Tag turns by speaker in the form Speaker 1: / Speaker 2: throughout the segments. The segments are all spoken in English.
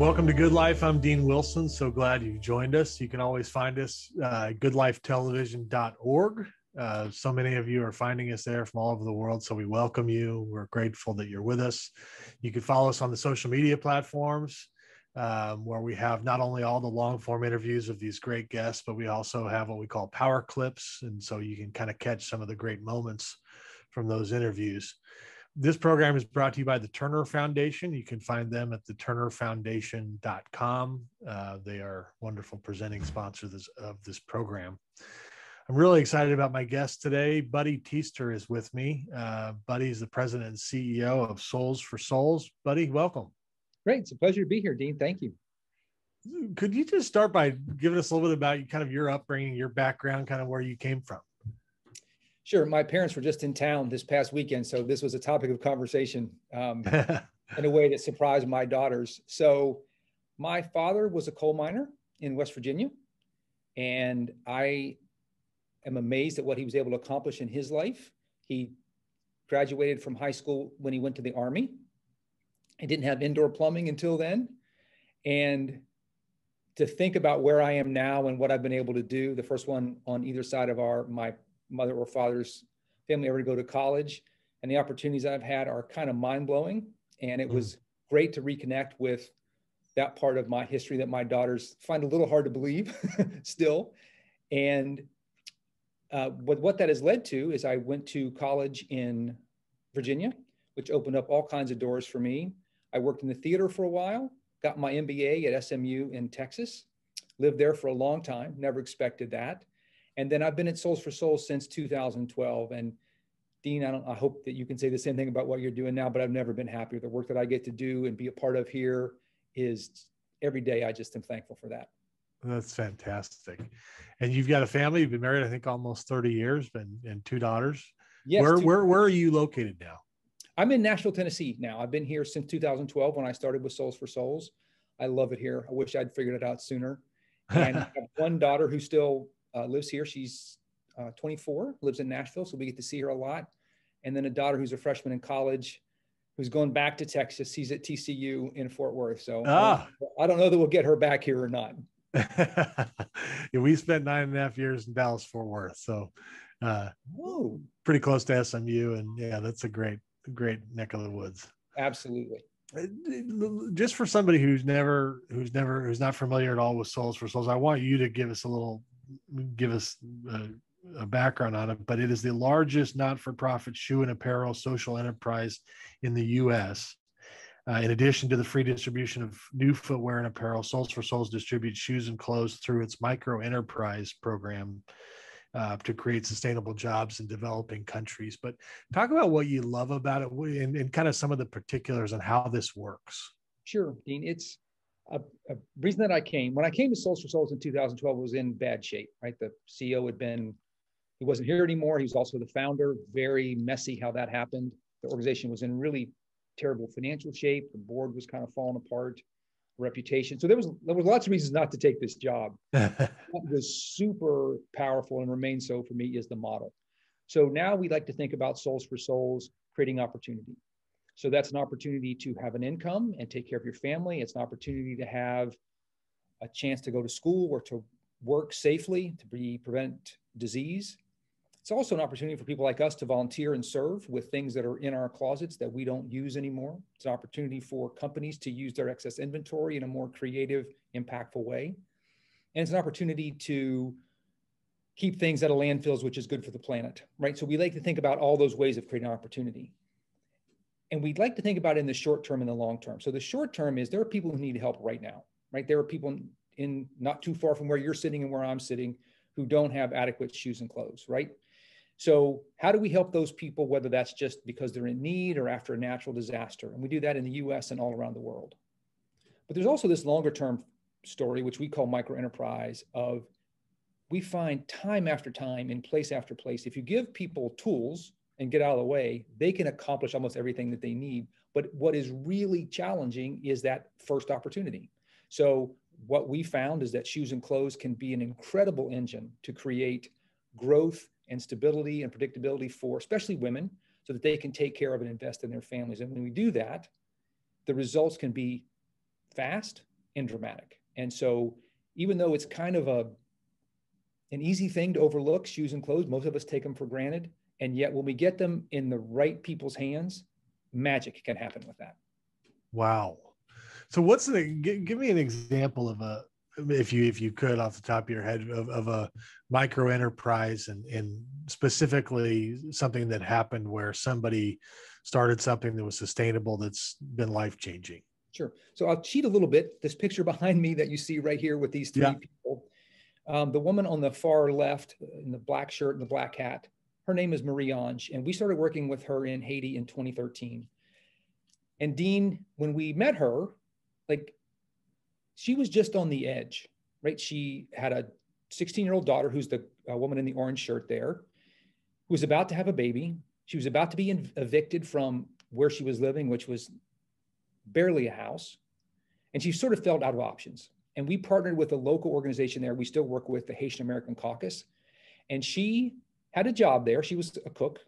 Speaker 1: Welcome to Good Life. I'm Dean Wilson. So glad you joined us. You can always find us goodlifetelevision.org. So many of you are finding us there from all over the world. So we welcome you. We're grateful that you're with us. You can follow us on the social media platforms where we have not only all the long form interviews of these great guests, but we also have what we call power clips. And so you can kind of catch some of the great moments from those interviews. This program is brought to you by the Turner Foundation. You can find them at theturnerfoundation.com. They are wonderful presenting sponsors of this program. I'm really excited about my guest today. Buddy Teaster is with me. Buddy is the president and CEO of Souls for Souls. Buddy, welcome.
Speaker 2: Great. It's a pleasure to be here, Dean. Thank you.
Speaker 1: Could you just start by giving us a little bit about kind of your upbringing, your background, kind of where you came from?
Speaker 2: Sure. My parents were just in town this past weekend, so this was a topic of conversation in a way that surprised my daughters. So my father was a coal miner in West Virginia, and I am amazed at what he was able to accomplish in his life. He graduated from high school when he went to the Army. He didn't have indoor plumbing until then. And to think about where I am now and what I've been able to do, the first one on either side of my mother or father's family ever to go to college, and the opportunities I've had are kind of mind-blowing. And it was great to reconnect with that part of my history that my daughters find a little hard to believe still. And but what that has led to is I went to college in Virginia, which opened up all kinds of doors for me. I worked in the theater for a while, got my MBA at SMU in Texas, lived there for a long time, never expected that. And then I've been at Souls for Souls since 2012. And Dean, I hope that you can say the same thing about what you're doing now, but I've never been happy with the work that I get to do and be a part of here. Is every day I just am thankful for that.
Speaker 1: That's fantastic. And you've got a family. You've been married, I think, almost 30 years, and two daughters.
Speaker 2: Yes.
Speaker 1: Where are you located now?
Speaker 2: I'm in Nashville, Tennessee now. I've been here since 2012 when I started with Souls for Souls. I love it here. I wish I'd figured it out sooner. And I have one daughter who still lives here. She's 24, lives in Nashville, so we get to see her a lot. And then a daughter who's a freshman in college, who's going back to Texas. She's at TCU in Fort Worth. So I don't know that we'll get her back here or not.
Speaker 1: Yeah, we spent 9.5 years in Dallas, Fort Worth. So pretty close to SMU. And yeah, that's a great neck of the woods.
Speaker 2: Absolutely.
Speaker 1: Just for somebody who's not familiar at all with Souls for Souls, I want you to give us a background on it. But it is the largest not-for-profit shoe and apparel social enterprise in the U.S. In addition to the free distribution of new footwear and apparel, Souls for Souls distributes shoes and clothes through its micro enterprise program to create sustainable jobs in developing countries. But talk about what you love about it and kind of some of the particulars on how this works.
Speaker 2: Sure, Dean. It's a reason that when I came to Souls for Souls in 2012, it was in bad shape, right? The CEO he wasn't here anymore. He was also the founder. Very messy how that happened. The organization was in really terrible financial shape. The board was kind of falling apart, reputation. So there was lots of reasons not to take this job. What was super powerful and remains so for me is the model. So now we like to think about Souls for Souls creating opportunity. So that's an opportunity to have an income and take care of your family. It's an opportunity to have a chance to go to school or to work safely to prevent disease. It's also an opportunity for people like us to volunteer and serve with things that are in our closets that we don't use anymore. It's an opportunity for companies to use their excess inventory in a more creative, impactful way. And it's an opportunity to keep things out of landfills, which is good for the planet, right? So we like to think about all those ways of creating opportunity. And we'd like to think about it in the short term and the long term. So the short term is there are people who need help right now, right? There are people in not too far from where you're sitting and where I'm sitting who don't have adequate shoes and clothes, right? So how do we help those people, whether that's just because they're in need or after a natural disaster? And we do that in the US and all around the world. But there's also this longer term story, which we call micro enterprise, of we find time after time in place after place, if you give people tools and get out of the way, they can accomplish almost everything that they need. But what is really challenging is that first opportunity. So what we found is that shoes and clothes can be an incredible engine to create growth and stability and predictability for especially women so that they can take care of and invest in their families. And when we do that, the results can be fast, and dramatic. And so even though it's kind of an easy thing to overlook, shoes and clothes, most of us take them for granted. And yet when we get them in the right people's hands, magic can happen with that.
Speaker 1: Wow. So give me an example of if you could, off the top of your head, of a micro enterprise, and specifically something that happened where somebody started something that was sustainable, that's been life-changing.
Speaker 2: Sure. So I'll cheat a little bit. This picture behind me that you see right here with these three people, the woman on the far left in the black shirt and the black hat, her name is Marie-Ange, and we started working with her in Haiti in 2013. And Dean, when we met her, like, she was just on the edge, right? She had a 16-year-old daughter, who's the woman in the orange shirt there, who was about to have a baby. She was about to be evicted from where she was living, which was barely a house. And she sort of felt out of options. And we partnered with a local organization there. We still work with, the Haitian American Caucus. And she had a job there. She was a cook.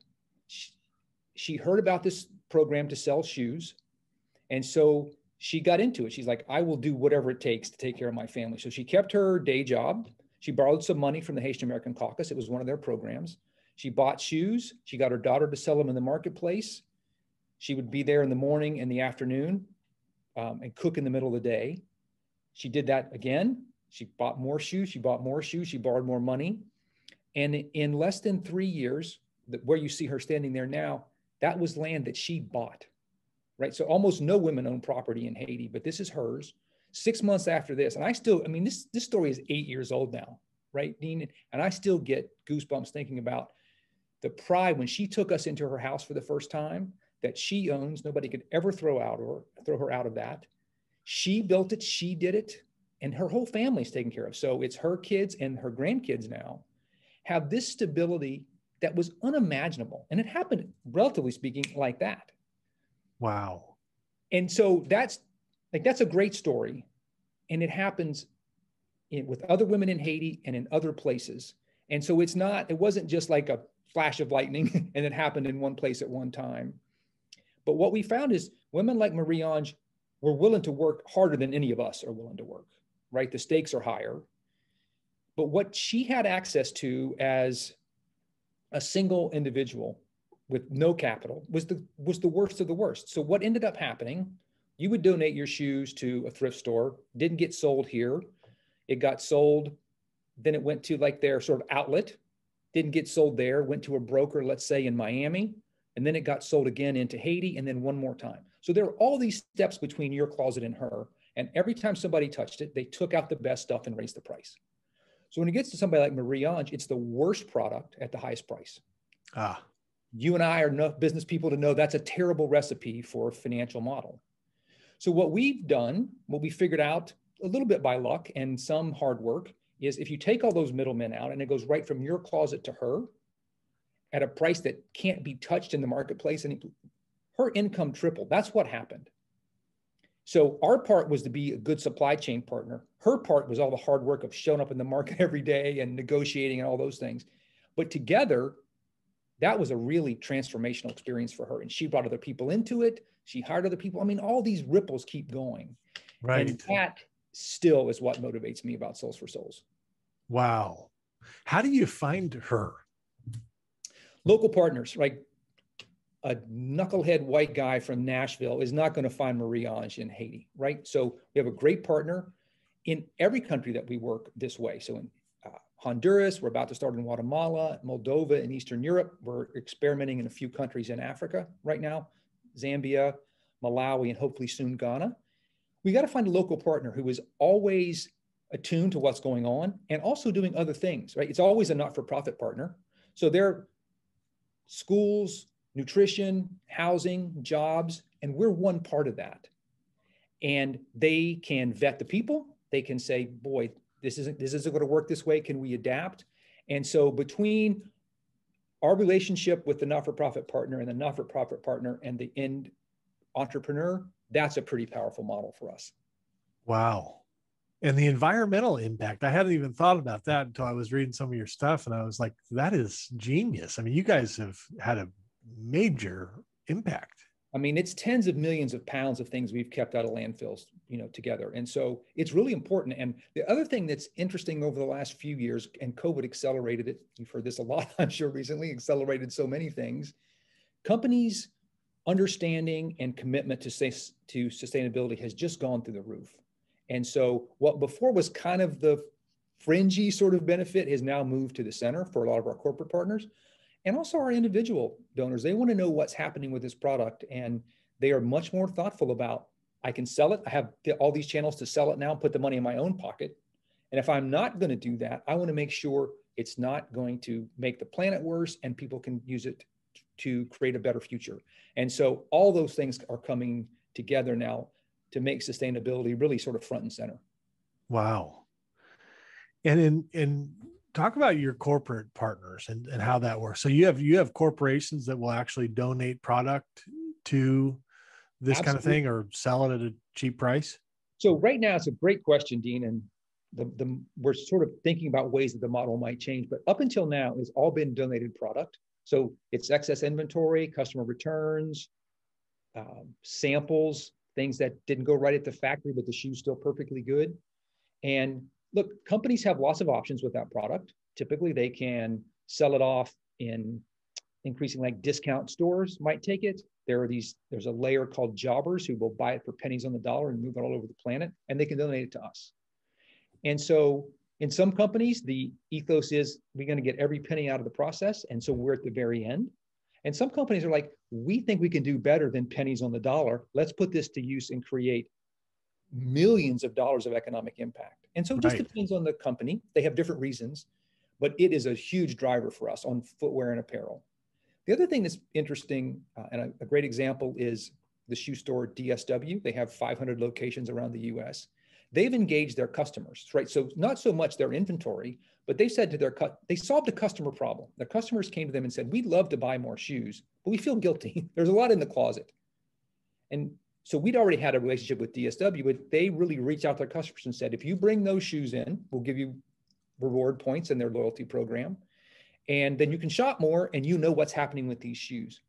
Speaker 2: She heard about this program to sell shoes. And so she got into it. She's like, I will do whatever it takes to take care of my family. So she kept her day job. She borrowed some money from the Haitian American Caucus. It was one of their programs. She bought shoes. She got her daughter to sell them in the marketplace. She would be there in the morning and the afternoon and cook in the middle of the day. She did that again. She bought more shoes. She bought more shoes. She borrowed more money. And in less than 3 years, where you see her standing there now, that was land that she bought. Right. So almost no women own property in Haiti, but this is hers. 6 months after this, and this story is 8 years old now, right, Dean? And I still get goosebumps thinking about the pride when she took us into her house for the first time, that she owns. Nobody could ever throw her out of that. She built it, she did it, and her whole family's taken care of. So it's her kids and her grandkids now have this stability that was unimaginable. And it happened, relatively speaking, like that.
Speaker 1: Wow.
Speaker 2: And so that's a great story. And it happens with other women in Haiti and in other places. And so it wasn't just like a flash of lightning and it happened in one place at one time. But what we found is women like Marie-Ange were willing to work harder than any of us are willing to work, right? The stakes are higher. But what she had access to as a single individual with no capital was the worst of the worst. So what ended up happening, you would donate your shoes to a thrift store, didn't get sold here. It got sold, then it went to like their sort of outlet, didn't get sold there, went to a broker, let's say in Miami, and then it got sold again into Haiti, and then one more time. So there were all these steps between your closet and her. And every time somebody touched it, they took out the best stuff and raised the price. So when it gets to somebody like Marie-Ange, it's the worst product at the highest price. You and I are enough business people to know that's a terrible recipe for a financial model. So what we've done, what we figured out a little bit by luck and some hard work, is if you take all those middlemen out and it goes right from your closet to her at a price that can't be touched in the marketplace, and her income tripled. That's what happened. So our part was to be a good supply chain partner. Her part was all the hard work of showing up in the market every day and negotiating and all those things. But together, that was a really transformational experience for her. And she brought other people into it. She hired other people. I mean, all these ripples keep going.
Speaker 1: Right.
Speaker 2: And that still is what motivates me about Souls for Souls.
Speaker 1: Wow. How do you find her?
Speaker 2: Local partners, right? A knucklehead white guy from Nashville is not going to find Marie-Ange in Haiti, right? So we have a great partner in every country that we work this way. So in Honduras, we're about to start in Guatemala, Moldova, in Eastern Europe. We're experimenting in a few countries in Africa right now, Zambia, Malawi, and hopefully soon Ghana. We got to find a local partner who is always attuned to what's going on and also doing other things, right? It's always a not-for-profit partner. So they're schools, nutrition, housing, jobs, and we're one part of that. And they can vet the people. They can say, boy, this isn't going to work this way. Can we adapt? And so between our relationship with the not-for-profit partner and the not-for-profit partner and the end entrepreneur, that's a pretty powerful model for us.
Speaker 1: Wow. And the environmental impact, I hadn't even thought about that until I was reading some of your stuff. And I was like, that is genius. I mean, you guys have had a major impact.
Speaker 2: I mean, it's tens of millions of pounds of things we've kept out of landfills, together. And so it's really important. And the other thing that's interesting over the last few years, and COVID accelerated it, you've heard this a lot, I'm sure recently, accelerated so many things. Companies' understanding and commitment to sustainability has just gone through the roof. And so what before was kind of the fringy sort of benefit has now moved to the center for a lot of our corporate partners. And also our individual donors, they want to know what's happening with this product. And they are much more thoughtful about, I can sell it. I have all these channels to sell it now, put the money in my own pocket. And if I'm not going to do that, I want to make sure it's not going to make the planet worse and people can use it to create a better future. And so all those things are coming together now to make sustainability really sort of front and center.
Speaker 1: Wow. And talk about your corporate partners and how that works. So you have corporations that will actually donate product to this kind of thing or sell it at a cheap price?
Speaker 2: So right now it's a great question, Dean. And we're sort of thinking about ways that the model might change, but up until now, it's all been donated product. So it's excess inventory, customer returns, samples, things that didn't go right at the factory, but the shoe's still perfectly good. And look, companies have lots of options with that product. Typically, they can sell it off in increasing like discount stores might take it. There's a layer called jobbers who will buy it for pennies on the dollar and move it all over the planet, and they can donate it to us. And so in some companies, the ethos is we're going to get every penny out of the process. And so we're at the very end. And some companies are like, we think we can do better than pennies on the dollar. Let's put this to use and create millions of dollars of economic impact. And so it just depends on the company. They have different reasons, but it is a huge driver for us on footwear and apparel. The other thing that's interesting, and a great example is the shoe store DSW. They have 500 locations around the US. They've engaged their customers, right? So not so much their inventory, but they said to they solved a customer problem. Their customers came to them and said, we'd love to buy more shoes, but we feel guilty. There's a lot in the closet. And so we'd already had a relationship with DSW, but they really reached out to their customers and said, if you bring those shoes in, we'll give you reward points in their loyalty program. And then you can shop more and you know what's happening with these shoes.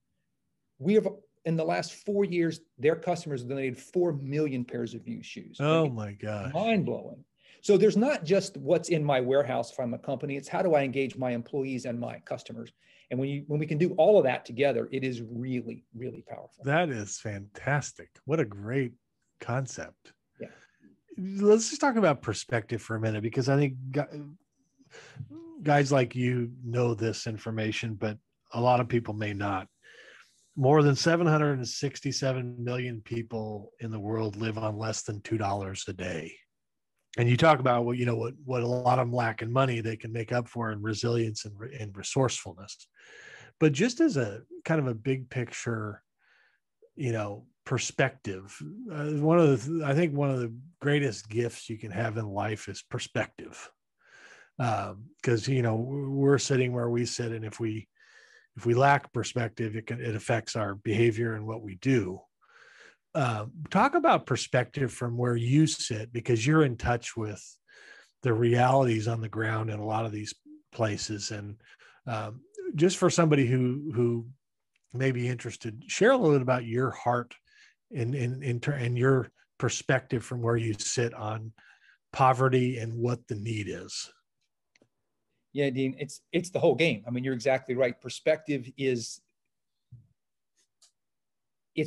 Speaker 2: We have, in the last 4 years, their customers have donated 4 million pairs of used shoes.
Speaker 1: Oh
Speaker 2: right?
Speaker 1: my gosh.
Speaker 2: Mind blowing. So there's not just what's in my warehouse if I'm a company, it's how do I engage my employees and my customers? And when we can do all of that together, it is really, really powerful.
Speaker 1: That is fantastic. What a great concept.
Speaker 2: Yeah.
Speaker 1: Let's just talk about perspective for a minute, because I think guys like you know this information, but a lot of people may not. More than 767 million people in the world live on less than $2 a day. And you talk about what a lot of them lack in money, they can make up for in resilience and resourcefulness. But just as a kind of a big picture, perspective, I think one of the greatest gifts you can have in life is perspective. Because we're sitting where we sit, and if we lack perspective, it affects our behavior and what we do. Talk about perspective from where you sit, because you're in touch with the realities on the ground in a lot of these places. And just for somebody who may be interested, share a little bit about your heart and your perspective from where you sit on poverty and what the need is.
Speaker 2: Yeah, Dean, it's the whole game. I mean, you're exactly right. Perspective it's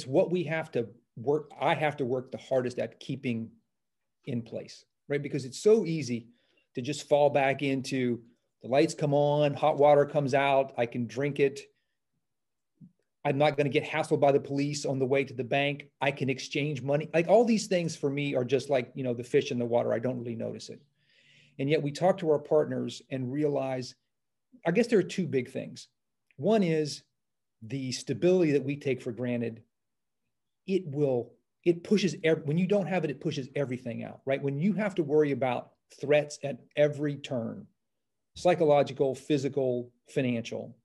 Speaker 2: what we have to work. I have to work the hardest at keeping in place, right? Because it's so easy to just fall back into the lights come on, hot water comes out, I can drink it. I'm not going to get hassled by the police on the way to the bank. I can exchange money. Like all these things for me are just like, the fish in the water. I don't really notice it. And yet we talk to our partners and realize, I guess there are two big things. One is the stability that we take for granted. It pushes, when you don't have it, it pushes everything out, right? When you have to worry about threats at every turn, psychological, physical, financial,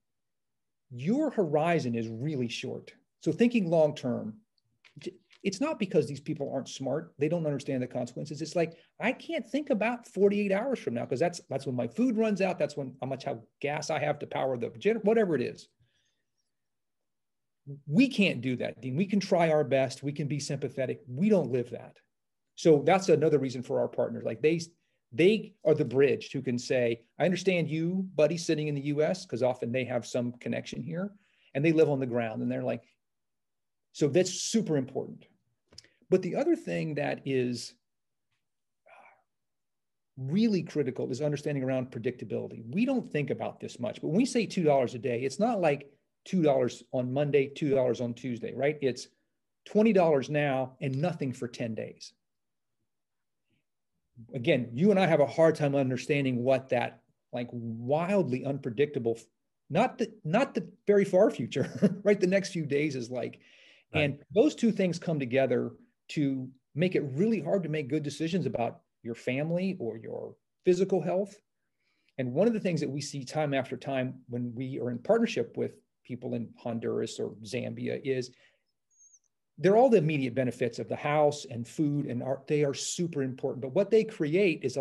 Speaker 2: your horizon is really short. So thinking long-term, it's not because these people aren't smart. They don't understand the consequences. It's like, I can't think about 48 hours from now, because that's when my food runs out. That's when how gas I have to power the generator, whatever it is. We can't do that, Dean. We can try our best. We can be sympathetic. We don't live that. So that's another reason for our partners. Like they are the bridge who can say, I understand you, buddy, sitting in the US, because often they have some connection here and they live on the ground. And they're like, so that's super important. But the other thing that is really critical is understanding around predictability. We don't think about this much, but when we say $2 a day, it's not like $2 on Monday, $2 on Tuesday, right? It's $20 now and nothing for 10 days. Again, you and I have a hard time understanding what that like wildly unpredictable, not the very far future, right? The next few days is like, right. And those two things come together to make it really hard to make good decisions about your family or your physical health. And one of the things that we see time after time when we are in partnership with people in Honduras or Zambia is they're all the immediate benefits of the house and food and art. They are super important. But what they create is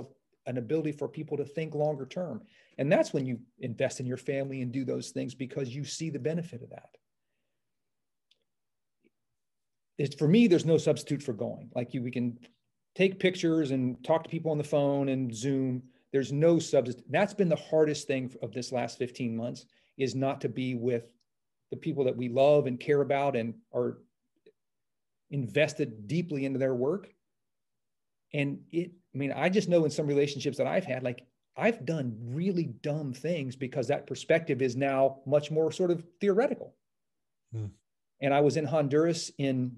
Speaker 2: an ability for people to think longer term. And that's when you invest in your family and do those things because you see the benefit of that. For me, there's no substitute for going. Like we can take pictures and talk to people on the phone and Zoom. There's no substitute. That's been the hardest thing of this last 15 months is not to be with the people that we love and care about and are invested deeply into their work. And I just know in some relationships that I've had, like I've done really dumb things because that perspective is now much more sort of theoretical. And I was in Honduras in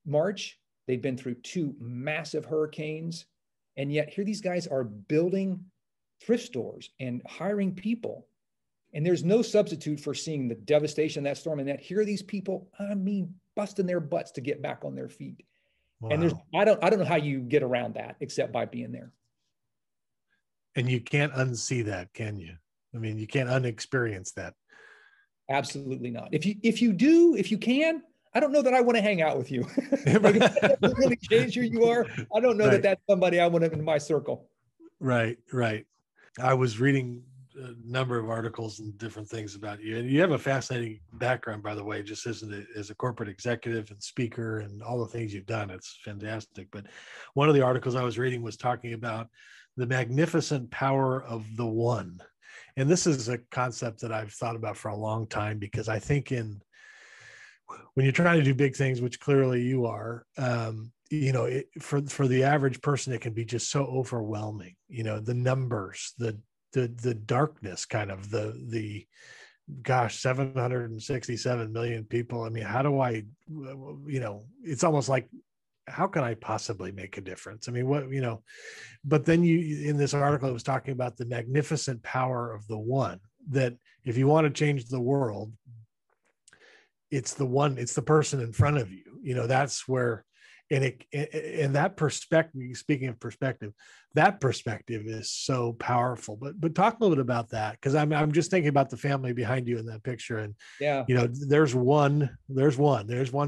Speaker 2: March. They'd been through 2 massive hurricanes. And yet here these guys are building thrift stores and hiring people. And there's no substitute for seeing the devastation of that storm. And yet here are these people, busting their butts to get back on their feet. Wow. And I don't know how you get around that except by being there.
Speaker 1: And you can't unsee that, can you? You can't unexperience that.
Speaker 2: Absolutely not. If you can, I don't know that I want to hang out with you. Like, if that doesn't really change who you are, I don't know that that's somebody I want in my circle. Right.
Speaker 1: I was reading a number of articles and different things about you. And you have a fascinating background, by the way, just as a corporate executive and speaker and all the things you've done. It's fantastic. But one of the articles I was reading was talking about the magnificent power of the one. And this is a concept that I've thought about for a long time, because I think when you're trying to do big things, which clearly you are, for the average person, it can be just so overwhelming. The numbers, the darkness, kind of the 767 million people. How do I, it's almost like, how can I possibly make a difference? But then in this article, it was talking about the magnificent power of the one, that if you want to change the world, it's the person in front of you. That's where, and that perspective, speaking of perspective, that perspective is so powerful. But talk a little bit about that, because I'm just thinking about the family behind you in that picture, and there's one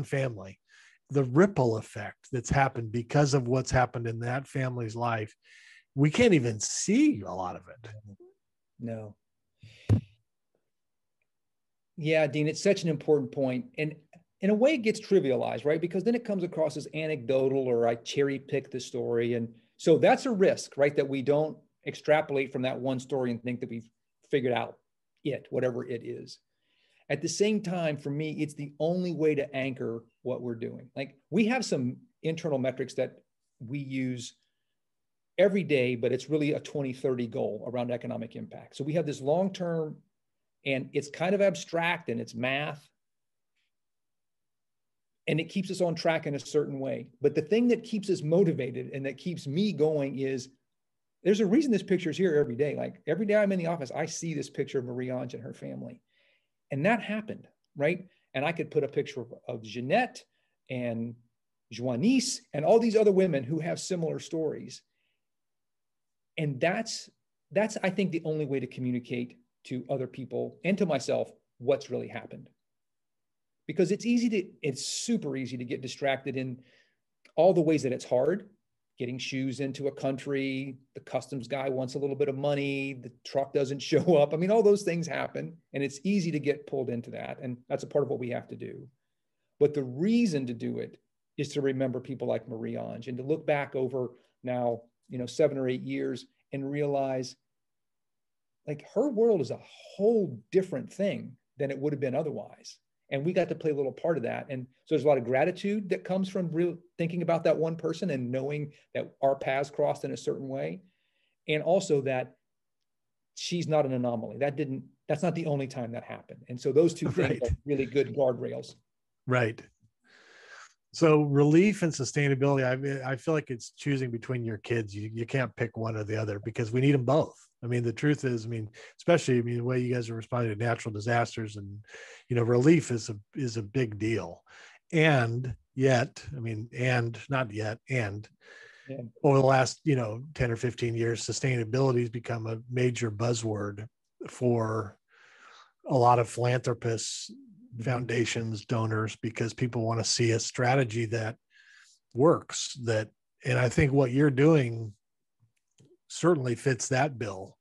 Speaker 1: family. The ripple effect that's happened because of what's happened in that family's life, we can't even see a lot of it.
Speaker 2: No. Yeah, Dean, it's such an important point. And in a way it gets trivialized, right? Because then it comes across as anecdotal, or I cherry pick the story. And so that's a risk, right? That we don't extrapolate from that one story and think that we've figured out whatever it is. At the same time, for me, it's the only way to anchor what we're doing. Like, we have some internal metrics that we use every day, but it's really a 2030 goal around economic impact. So we have this long-term, and it's kind of abstract and it's math, and it keeps us on track in a certain way. But the thing that keeps us motivated and that keeps me going is, there's a reason this picture is here every day. Like, every day I'm in the office, I see this picture of Marie-Ange and her family. And that happened, right? And I could put a picture of Jeanette and Joanice and all these other women who have similar stories. And that's I think, the only way to communicate to other people and to myself what's really happened. Because it's super easy to get distracted in all the ways that it's hard. getting shoes into a country, the customs guy wants a little bit of money, the truck doesn't show up. I mean, all those things happen, and it's easy to get pulled into that. And that's a part of what we have to do. But the reason to do it is to remember people like Marie-Ange and to look back over now, 7 or 8 years and realize like her world is a whole different thing than it would have been otherwise. And we got to play a little part of that. And so there's a lot of gratitude that comes from real thinking about that one person and knowing that our paths crossed in a certain way. And also that she's not an anomaly. That's not the only time that happened. And so those two things are really good guardrails.
Speaker 1: Right. So relief and sustainability, I feel like it's choosing between your kids. You can't pick one or the other because we need them both. I mean, the truth is, especially, the way you guys are responding to natural disasters and, relief is a big deal. And yet, over the last, 10 or 15 years, sustainability has become a major buzzword for a lot of philanthropists, foundations, donors, because people want to see a strategy that works. And I think what you're doing certainly fits that bill.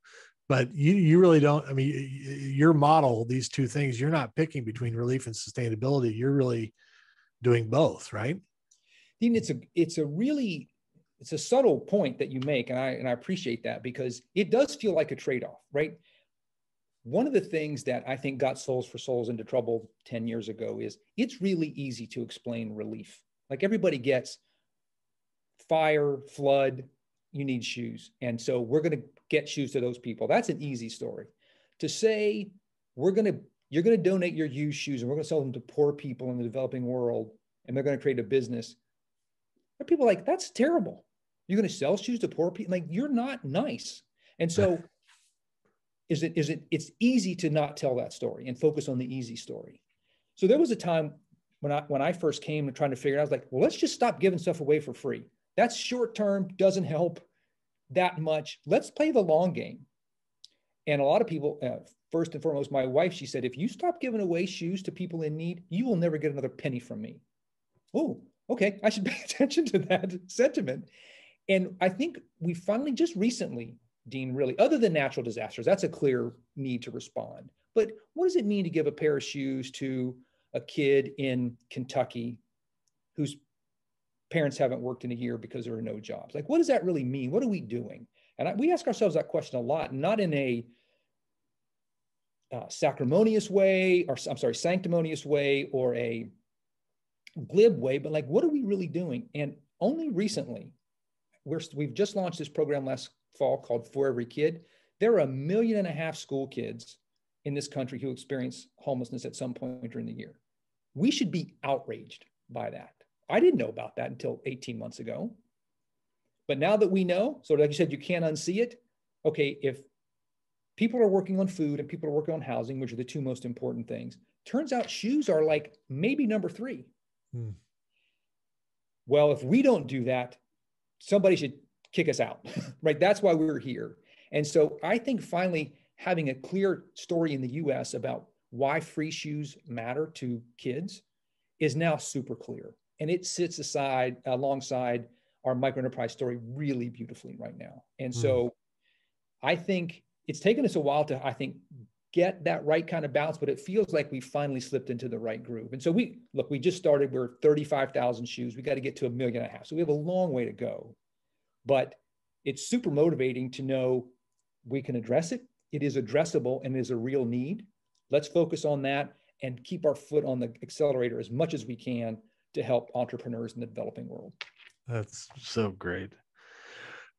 Speaker 1: But you really don't. Your model, these two things, you're not picking between relief and sustainability. You're really doing both, right?
Speaker 2: Dean, it's a subtle point that you make, and I appreciate that because it does feel like a trade-off, right? One of the things that I think got Souls for Souls into trouble 10 years ago is it's really easy to explain relief. Like everybody gets fire, flood, you need shoes. And so we're going to get shoes to those people. That's an easy story. To say you're going to donate your used shoes and we're going to sell them to poor people in the developing world and they're going to create a business. There are people like, that's terrible. You're going to sell shoes to poor people? Like, you're not nice. And so it's easy to not tell that story and focus on the easy story. So there was a time when I first came and trying to figure it out, I was like, well, let's just stop giving stuff away for free. That's short term, doesn't help that much. Let's play the long game. And a lot of people, first and foremost, my wife, she said, if you stop giving away shoes to people in need, you will never get another penny from me. Oh, okay. I should pay attention to that sentiment. And I think we finally just recently, Dean, really, other than natural disasters, that's a clear need to respond. But what does it mean to give a pair of shoes to a kid in Kentucky whose parents haven't worked in a year because there are no jobs? Like, what does that really mean? What are we doing? And we ask ourselves that question a lot, not in a sanctimonious way, or a glib way, but like, what are we really doing? And only recently, we've just launched this program last fall called For Every Kid. There are 1.5 million school kids in this country who experience homelessness at some point during the year. We should be outraged by that. I didn't know about that until 18 months ago. But now that we know, so like you said, you can't unsee it. Okay, if people are working on food and people are working on housing, which are the two most important things, turns out shoes are like maybe number 3. Well, if we don't do that, somebody should kick us out, right? That's why we're here. And so I think finally having a clear story in the US about why free shoes matter to kids is now super clear. And it sits alongside our microenterprise story really beautifully right now. And so I think it's taken us a while to, get that right kind of balance, but it feels like we finally slipped into the right groove. And so we just started, we're 35,000 shoes. We got to get to 1.5 million. So we have a long way to go, but it's super motivating to know we can address it. It is addressable and is a real need. Let's focus on that and keep our foot on the accelerator as much as we can to help entrepreneurs in the developing world. That's
Speaker 1: so great.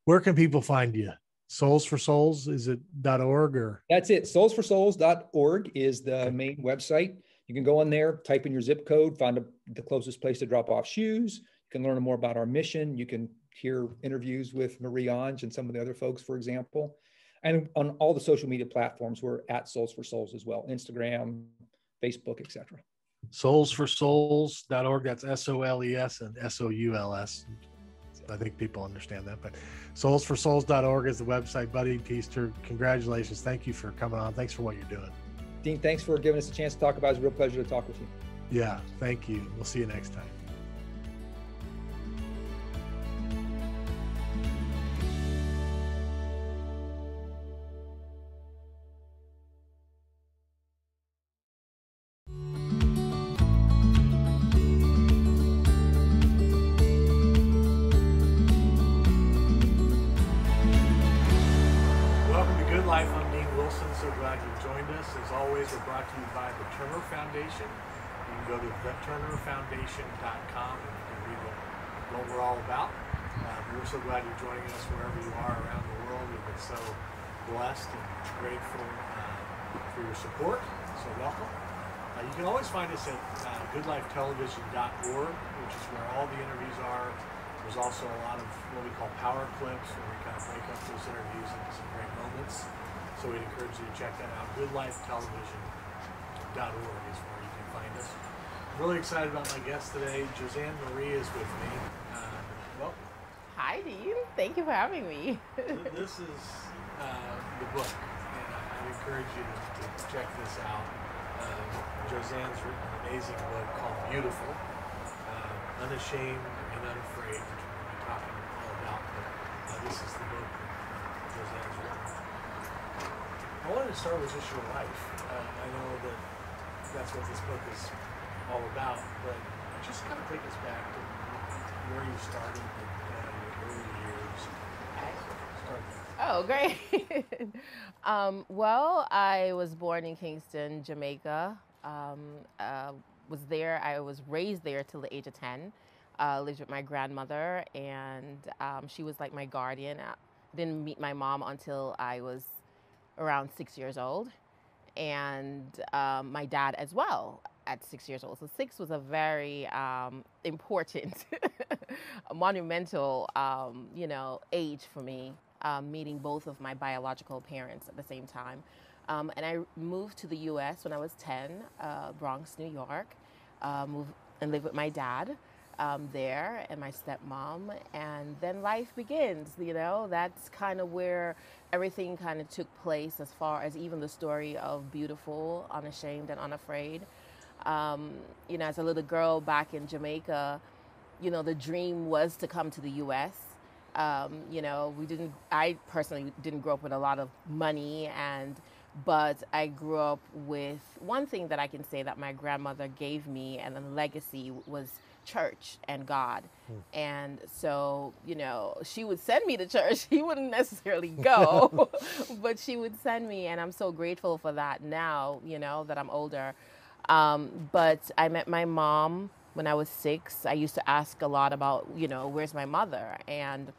Speaker 1: Where can people find you? Souls for Souls, is it .org or?
Speaker 2: That's it. Soulsforsouls.org is the main website. You can go on there, type in your zip code, find the closest place to drop off shoes. You can learn more about our mission. You can hear interviews with Marie-Ange and some of the other folks, for example. And on all the social media platforms, we're at Souls for Souls as well, Instagram, Facebook, etc.
Speaker 1: Soulsforsouls.org. That's SOLES and SOULS. I think people understand that, but soulsforsouls.org is the website. Buddy Teaster, congratulations. Thank you for coming on. Thanks for what you're doing.
Speaker 2: Dean, thanks for giving us a chance to talk about it. It's a real pleasure to talk with you.
Speaker 1: Yeah, thank you. We'll see you next time. Wilson. So glad you joined us. As always, we're brought to you by the Turner Foundation. You can go to theturnerfoundation.com and you can read what we're all about. We're so glad you're joining us wherever you are around the world. We've been so blessed and grateful for your support. So welcome. You can always find us at goodlifetelevision.org, which is where all the interviews are. There's also a lot of what we call power clips, where we kind of break up those interviews into some great moments. So we'd encourage you to check that out. Goodlifetelevision.org is where you can find us. I'm really excited about my guest today. Jozanne Marie is with me. Welcome.
Speaker 3: Hi, Dean. Thank you for having me.
Speaker 1: This is the book, and I encourage you to check this out. Jozanne's written an amazing book called Beautiful, Unashamed and Unafraid, which we're going to be talking all about, but this is the book that Jozanne's written. I wanted to start with just your life. I know that that's what this book is all about, but just kind of take us back to where you started and your early years. Start there.
Speaker 3: Oh, great. Well, I was born in Kingston, Jamaica. I was raised there till the age of 10. Lived with my grandmother, and she was like my guardian. I didn't meet my mom until I was around 6 years old, and my dad as well at 6 years old. So 6 was a very important, monumental, age for me, meeting both of my biological parents at the same time. And I moved to the U.S. when I was 10, Bronx, New York. Moved and lived with my dad there and my stepmom. And then life begins, That's kind of where everything kind of took place, as far as even the story of Beautiful, Unashamed, and Unafraid. As a little girl back in Jamaica, the dream was to come to the U.S. I personally didn't grow up with a lot of money, but I grew up with one thing that I can say that my grandmother gave me, and the legacy was church and God. And so, she would send me to church. She wouldn't necessarily go, but she would send me, and I'm so grateful for that now, that I'm older. But I met my mom when I was 6. I used to ask a lot about, where's my mother? And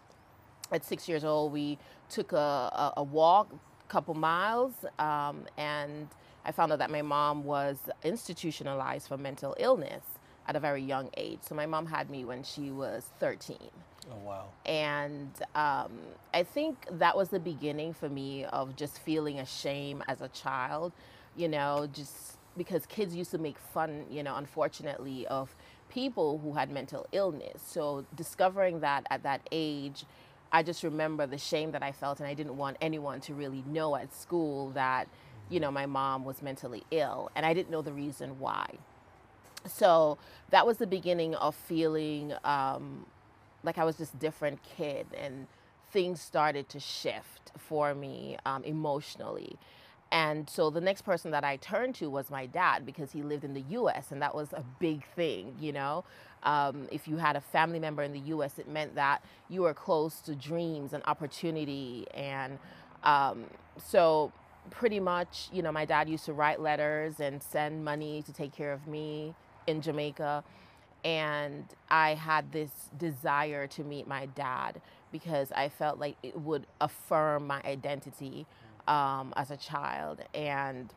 Speaker 3: at 6 years old, we took a walk, couple miles, and I found out that my mom was institutionalized for mental illness at a very young age. So my mom had me when she was 13.
Speaker 1: Oh, wow.
Speaker 3: And I think that was the beginning for me of just feeling ashamed as a child, just because kids used to make fun, unfortunately, of people who had mental illness. So discovering that at that age, I just remember the shame that I felt, and I didn't want anyone to really know at school that, my mom was mentally ill, and I didn't know the reason why. So that was the beginning of feeling like I was this different kid, and things started to shift for me emotionally. And so the next person that I turned to was my dad, because he lived in the U.S., and that was a big thing, If you had a family member in the U.S., it meant that you were close to dreams and opportunity. And so pretty much, my dad used to write letters and send money to take care of me in Jamaica. And I had this desire to meet my dad because I felt like it would affirm my identity as a child. And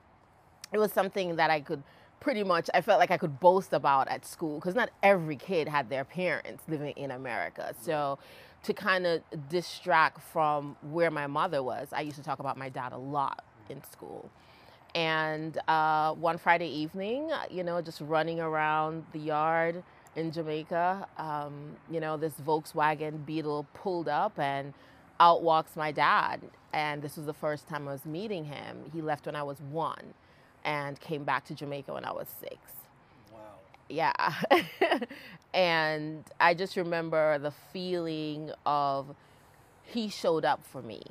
Speaker 3: it was something that I felt like I could boast about at school, because not every kid had their parents living in America. So to kind of distract from where my mother was, I used to talk about my dad a lot in school. And one Friday evening, just running around the yard in Jamaica, this Volkswagen Beetle pulled up, and out walks my dad. And this was the first time I was meeting him. He left when I was 1 and came back to Jamaica when I was 6.
Speaker 1: Wow.
Speaker 3: Yeah. And I just remember the feeling of he showed up for me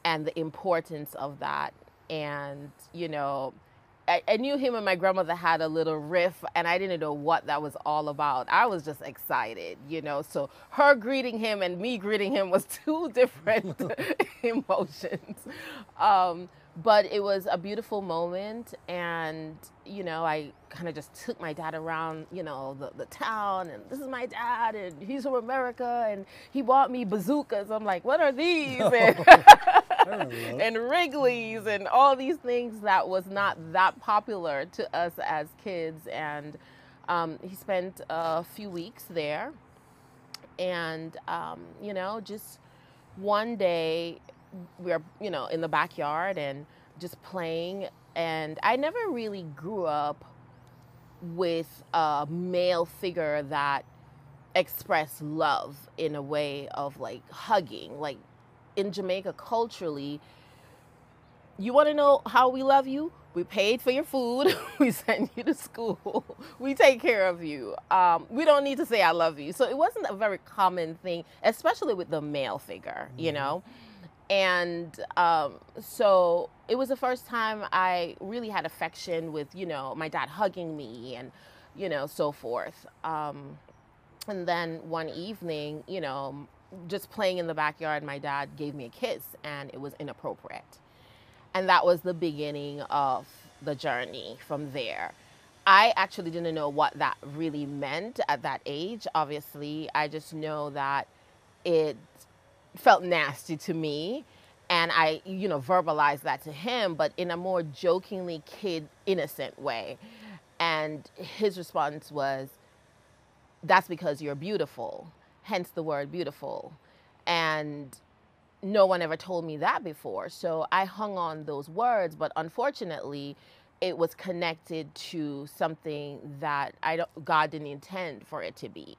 Speaker 3: and the importance of that. And, I knew him and my grandmother had a little riff, and I didn't know what that was all about. I was just excited, So her greeting him and me greeting him was two different emotions. But it was a beautiful moment, and I kind of just took my dad around the town, and this is my dad, and he's from America, and he bought me bazookas. I'm like, what are these? And Wrigley's and all these things that was not that popular to us as kids. And he spent a few weeks there, and just one day we're in the backyard and just playing, and I never really grew up with a male figure that expressed love in a way of like hugging. Like in Jamaica culturally, you want to know how we love you? We paid for your food. We send you to school. We take care of you. We don't need to say I love you. So it wasn't a very common thing, especially with the male figure, And so it was the first time I really had affection with, my dad hugging me and, so forth. And then one evening, just playing in the backyard, my dad gave me a kiss, and it was inappropriate. And that was the beginning of the journey from there. I actually didn't know what that really meant at that age. Obviously, I just know that it felt nasty to me. And I, verbalized that to him, but in a more jokingly kid, innocent way. And his response was, that's because you're beautiful, hence the word beautiful. And no one ever told me that before. So I hung on those words, but unfortunately, it was connected to something that God didn't intend for it to be,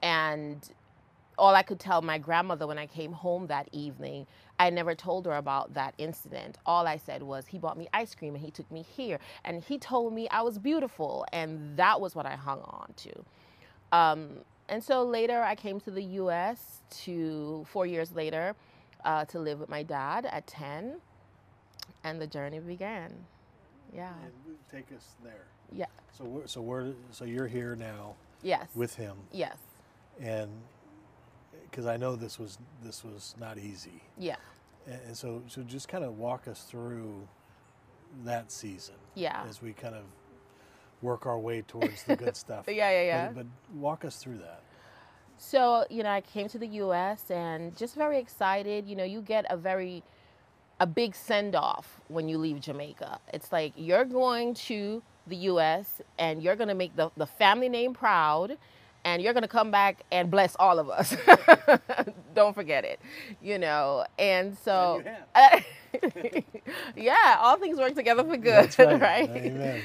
Speaker 3: And all I could tell my grandmother when I came home that evening, I never told her about that incident. All I said was, he bought me ice cream and he took me here and he told me I was beautiful. And that was what I hung on to. And so later I came to the U.S. 4 years later to live with my dad at 10, and the journey began. Yeah.
Speaker 1: And take us there.
Speaker 3: Yeah.
Speaker 1: So you're here now.
Speaker 3: Yes.
Speaker 1: With him.
Speaker 3: Yes.
Speaker 1: And because I know this was not easy.
Speaker 3: Yeah.
Speaker 1: And so just kind of walk us through that season.
Speaker 3: Yeah.
Speaker 1: As we kind of work our way towards the good stuff.
Speaker 3: Yeah.
Speaker 1: But walk us through that.
Speaker 3: So, I came to the U.S. and just very excited. You get a big send-off when you leave Jamaica. It's like you're going to the U.S. and you're going to make the family name proud, and you're going to come back and bless all of us. Don't forget it, And so,
Speaker 1: and you have.
Speaker 3: Yeah, all things work together for good.
Speaker 1: That's right.
Speaker 3: Right?
Speaker 1: Amen.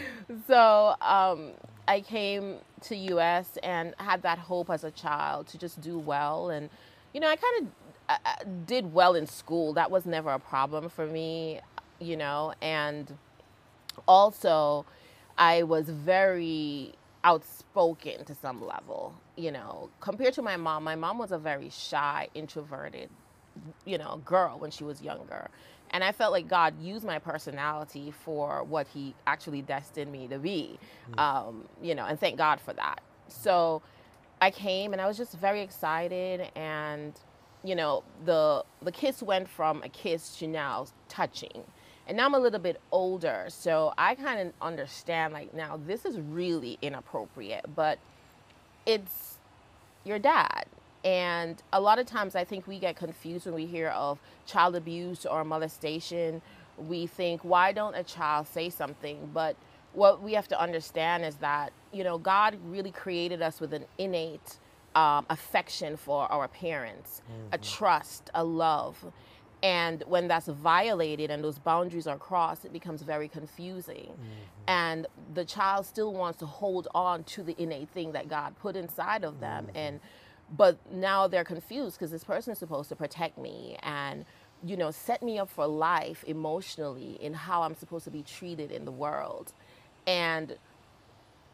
Speaker 3: So I came to U.S. and had that hope as a child to just do well. And, I kind of did well in school. That was never a problem for me, And also, I was very outspoken to some level, compared to my mom. My mom was a very shy, introverted, girl when she was younger. And I felt like God used my personality for what he actually destined me to be, and thank God for that. So I came and I was just very excited. And, the kiss went from a kiss to now touching. And now I'm a little bit older, so I kind of understand, like, now this is really inappropriate, but it's your dad. And a lot of times I think we get confused when we hear of child abuse or molestation. We think, why don't a child say something? But what we have to understand is that, God really created us with an innate affection for our parents, a trust, a love. And when that's violated and those boundaries are crossed, it becomes very confusing. And the child still wants to hold on to the innate thing that God put inside of them. But now they're confused because this person is supposed to protect me and, set me up for life emotionally in how I'm supposed to be treated in the world. And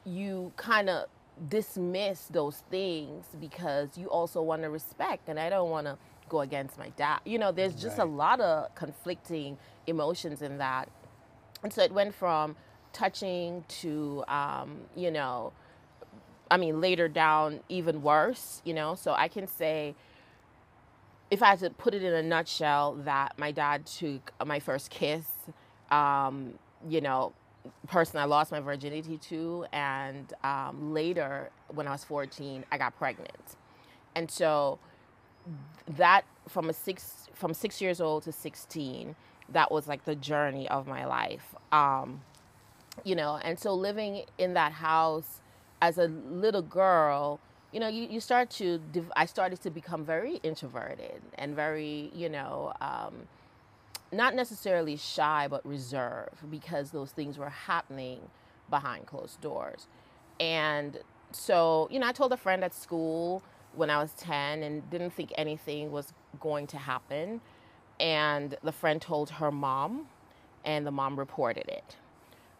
Speaker 3: you kind of dismiss those things because you also want to respect. And I don't want to go against my dad. There's just a lot of conflicting emotions in that. And so it went from touching to, later down, even worse, So I can say if I had to put it in a nutshell, that my dad took my first kiss, you know, person I lost my virginity to, and later when I was 14, I got pregnant. And so that from 6 years old to 16, that was like the journey of my life. You know, and so living in that house as a little girl, you know, you start to, I started to become very introverted and very, you know, not necessarily shy, but reserved, because those things were happening behind closed doors. And so, you know, I told a friend at school when I was 10 and didn't think anything was going to happen. And the friend told her mom, and the mom reported it.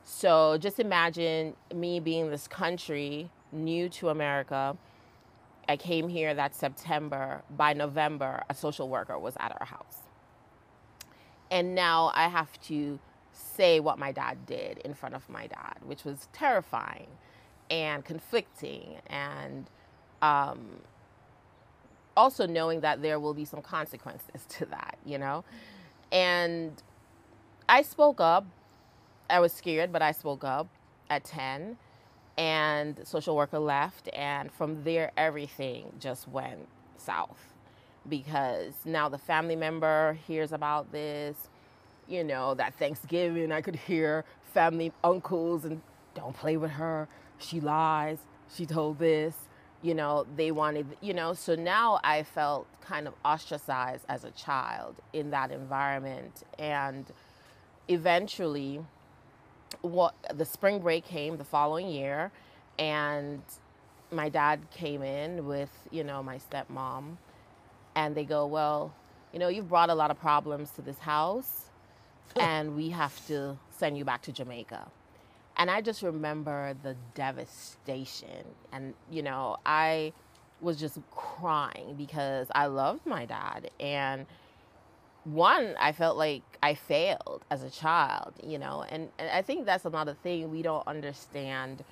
Speaker 3: So just imagine me being in this country, new to America. I came here that September. By November, a social worker was at our house. And now I have to say what my dad did in front of my dad, which was terrifying and conflicting, and also knowing that there will be some consequences to that, you know? And I spoke up. I was scared, but I spoke up at 10, and social worker left. And from there, everything just went south, because now the family member hears about this. You know, that Thanksgiving, I could hear family uncles, and don't play with her. She lies. She told this. You know, they wanted, you know, so now I felt kind of ostracized as a child in that environment. And eventually, the spring break came the following year, and my dad came in with, you know, my stepmom, and they go, well, you know, you've brought a lot of problems to this house, and we have to send you back to Jamaica. And I just remember the devastation. And, you know, I was just crying because I loved my dad. And one, I felt like I failed as a child, you know, and I think that's another thing we don't understand.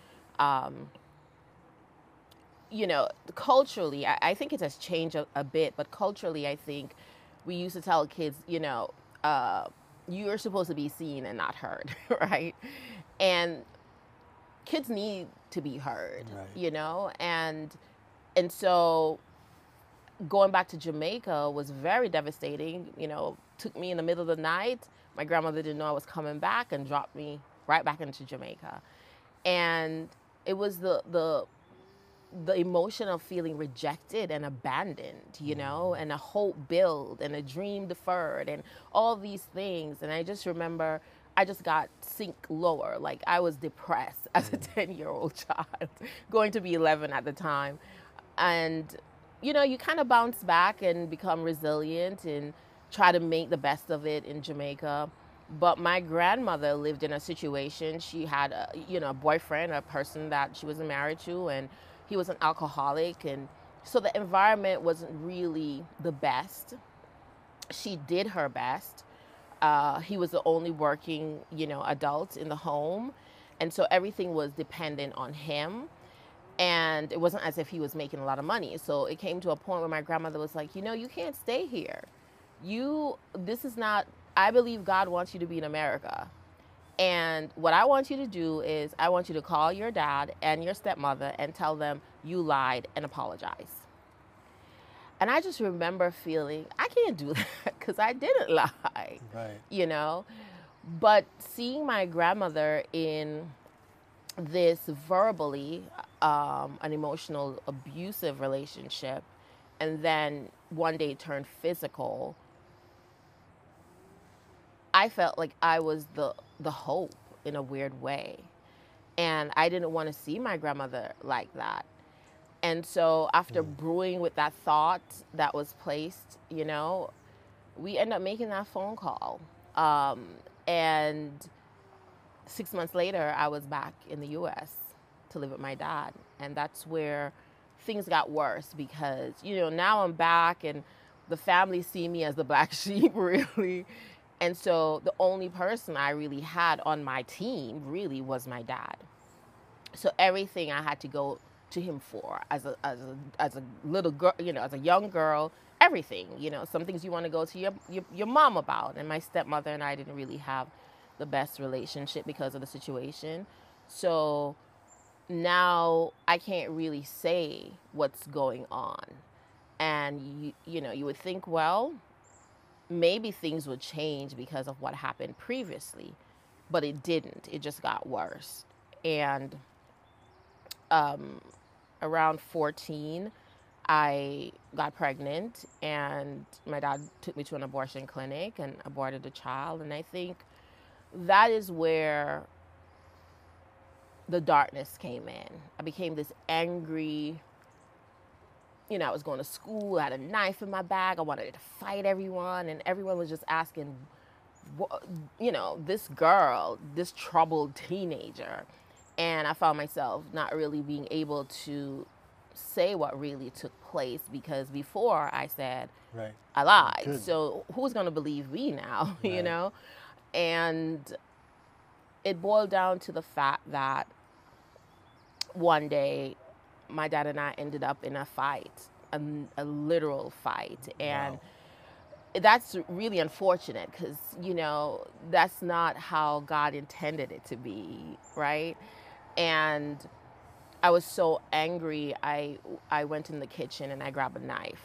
Speaker 3: You know, culturally, I think it has changed a bit, but culturally, I think we used to tell kids, you know, you're supposed to be seen and not heard, right? And kids need to be heard, right, you know? And so going back to Jamaica was very devastating. You know, took me in the middle of the night. My grandmother didn't know I was coming back and dropped me right back into Jamaica. And it was the emotion of feeling rejected and abandoned, you know, and a hope built and a dream deferred and all these things. And I just remember I just got sink lower. Like I was depressed as a 10-year-old child, going to be 11 at the time. And, you know, you kind of bounce back and become resilient and try to make the best of it in Jamaica. But my grandmother lived in a situation. She had a, you know, a boyfriend, a person that she wasn't married to, and he was an alcoholic. And so the environment wasn't really the best. She did her best. He was the only working, you know, adult in the home. And so everything was dependent on him. And it wasn't as if he was making a lot of money. So it came to a point where my grandmother was like, you know, you can't stay here. This is not, I believe God wants you to be in America. And what I want you to do is I want you to call your dad and your stepmother and tell them you lied and apologize. And I just remember feeling, I can't do that because I didn't lie, right, you know. But seeing my grandmother in this verbally, an emotional abusive relationship, and then one day turned physical, I felt like I was the hope in a weird way. And I didn't want to see my grandmother like that. And so after brewing with that thought that was placed, you know, we ended up making that phone call. And 6 months later, I was back in the U.S. to live with my dad. And that's where things got worse because, you know, now I'm back and the family see me as the black sheep, really. And so the only person I really had on my team really was my dad. So everything I had to go to him for as a little girl, you know, as a young girl, everything. You know, some things you want to go to your mom about. And my stepmother and I didn't really have the best relationship because of the situation. So now I can't really say what's going on. And you would think, well, maybe things would change because of what happened previously, but it didn't. It just got worse. And around 14, I got pregnant, and my dad took me to an abortion clinic and aborted the child. And I think that is where the darkness came in. I became this angry, I was going to school, I had a knife in my bag, I wanted to fight everyone, and everyone was just asking, this girl, this troubled teenager. And I found myself not really being able to say what really took place, because before I said, right, I lied. Good. So who's going to believe me now, right. And it boiled down to the fact that one day my dad and I ended up in a fight, a literal fight. And wow. That's really unfortunate, because, that's not how God intended it to be, right? And I was so angry, I went in the kitchen and I grabbed a knife,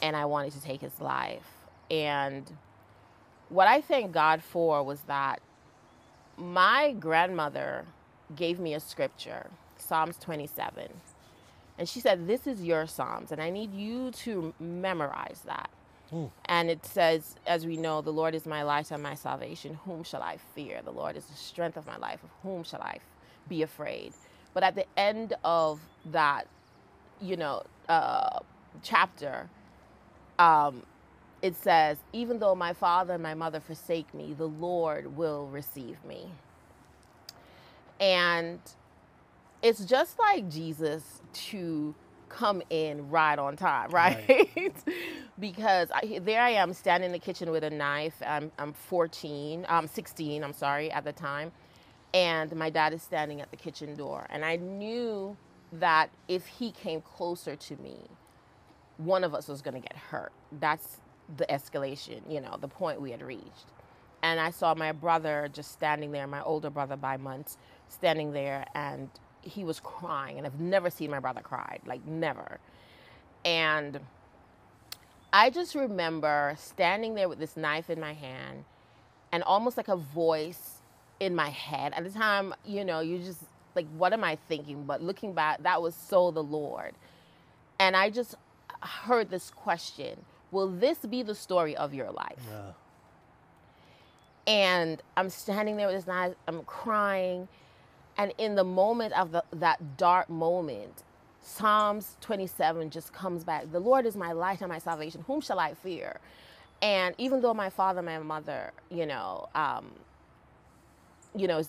Speaker 3: and I wanted to take his life. And what I thank God for was that my grandmother gave me a scripture, Psalms 27. And she said, this is your Psalms, and I need you to memorize that. And it says, as we know, the Lord is my light and my salvation. Whom shall I fear? The Lord is the strength of my life. Of whom shall I be afraid? But at the end of that, chapter, it says, even though my father and my mother forsake me, the Lord will receive me. And it's just like Jesus to come in right on time, right? Because there I am standing in the kitchen with a knife. I'm 16, I'm sorry, at the time. And my dad is standing at the kitchen door. And I knew that if he came closer to me, one of us was going to get hurt. That's the escalation, the point we had reached. And I saw my brother just standing there, my older brother by months, standing there, and he was crying. And I've never seen my brother cry, like never. And I just remember standing there with this knife in my hand, and almost like a voice in my head. At the time, you just like, what am I thinking? But looking back, that was so the Lord. And I just heard this question, will this be the story of your life? Yeah. And I'm standing there with this knife, I'm crying. And in the moment of that dark moment, Psalms 27 just comes back. The Lord is my light and my salvation. Whom shall I fear? And even though my father and my mother, is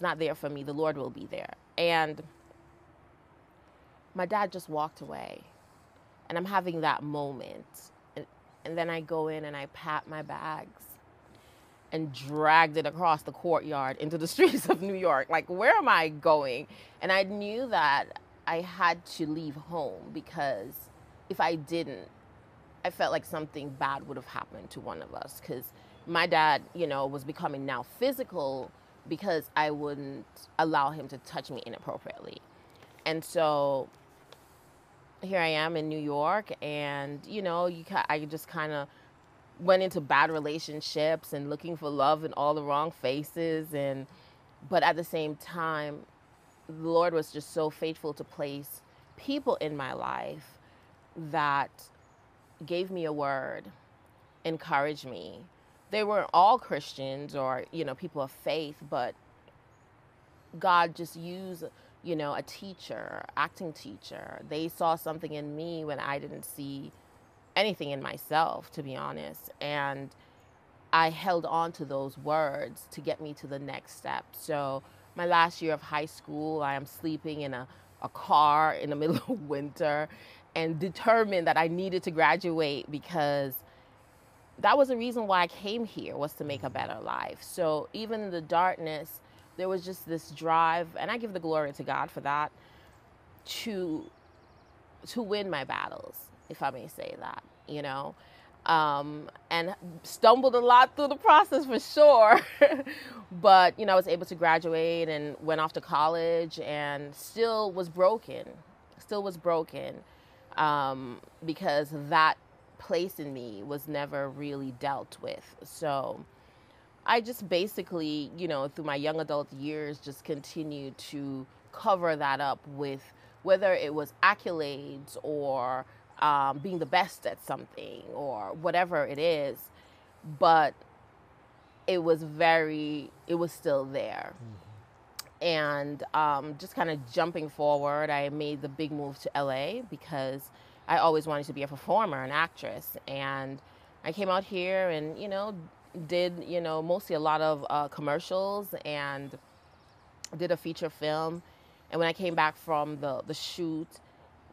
Speaker 3: not there for me, the Lord will be there. And my dad just walked away. And I'm having that moment. And then I go in and I pack my bags and dragged it across the courtyard into the streets of New York. Like, where am I going? And I knew that I had to leave home, because if I didn't, I felt like something bad would have happened to one of us, because my dad, was becoming now physical because I wouldn't allow him to touch me inappropriately. And so here I am in New York, and, I just kind of went into bad relationships and looking for love in all the wrong faces. But at the same time, the Lord was just so faithful to place people in my life that gave me a word, encouraged me. They weren't all Christians or, people of faith, but God just used, a teacher, acting teacher. They saw something in me when I didn't see anything in myself, to be honest. And I held on to those words to get me to the next step. So my last year of high school, I am sleeping in a car in the middle of winter, and determined that I needed to graduate, because that was the reason why I came here, was to make a better life. So even in the darkness, there was just this drive, and I give the glory to God for that, to win my battles. if I may say that, and stumbled a lot through the process for sure. But, I was able to graduate and went off to college and still was broken, because that place in me was never really dealt with. So I just basically, through my young adult years, just continued to cover that up with whether it was accolades or being the best at something or whatever it is. But it was still there. And just kind of jumping forward, I made the big move to LA because I always wanted to be a performer, an actress. And I came out here and, did, mostly a lot of commercials and did a feature film. And when I came back from the shoot,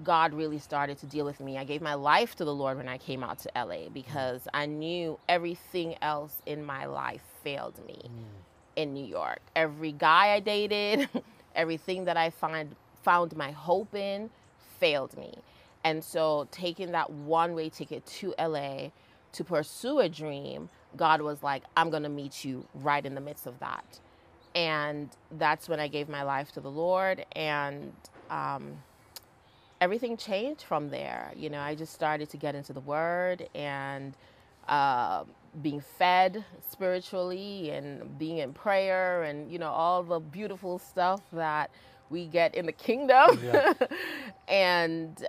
Speaker 3: God really started to deal with me. I gave my life to the Lord when I came out to LA because I knew everything else in my life failed me in New York. Every guy I dated, everything that I found my hope in failed me. And so taking that one-way ticket to LA to pursue a dream, God was like, I'm going to meet you right in the midst of that. And that's when I gave my life to the Lord, and everything changed from there. I just started to get into the Word and being fed spiritually and being in prayer and, all the beautiful stuff that we get in the kingdom. Yeah. And